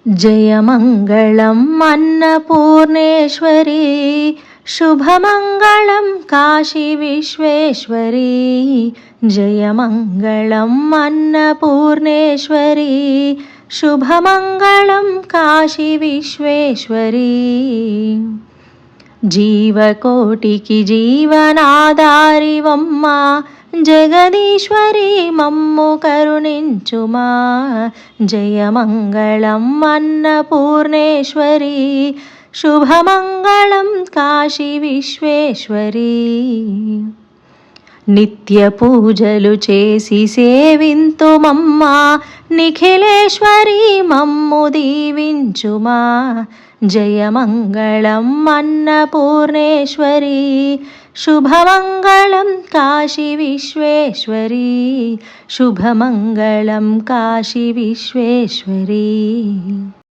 जयमङ्गलम् अन्नपूर्णेश्वरी, शुभमङ्गलं काशी विश्वेश्वरी। जयमङ्गलम् अन्नपूर्णेश्वरी, शुभमङ्गलं काशी विश्वेश्वरी। జీవకోటికి జీవనాధారివమ్మా జగదీశ్వరి మమ్ము కరుణించుమా। జయమంగళం అన్నపూర్ణేశ్వరి, శుభమంగళం కాశీ విశ్వేశ్వరి। నిత్య పూజలు చేసి సేవింతుమమ్మా నిఖిలేశ్వరి మమ్ము దీవించుమా। జయమంగళం అన్నపూర్ణేశ్వరి, శుభమంగళం కాశీ విశ్వేశ్వరి। శుభమంగళం కాశీ విశ్వేశ్వరి।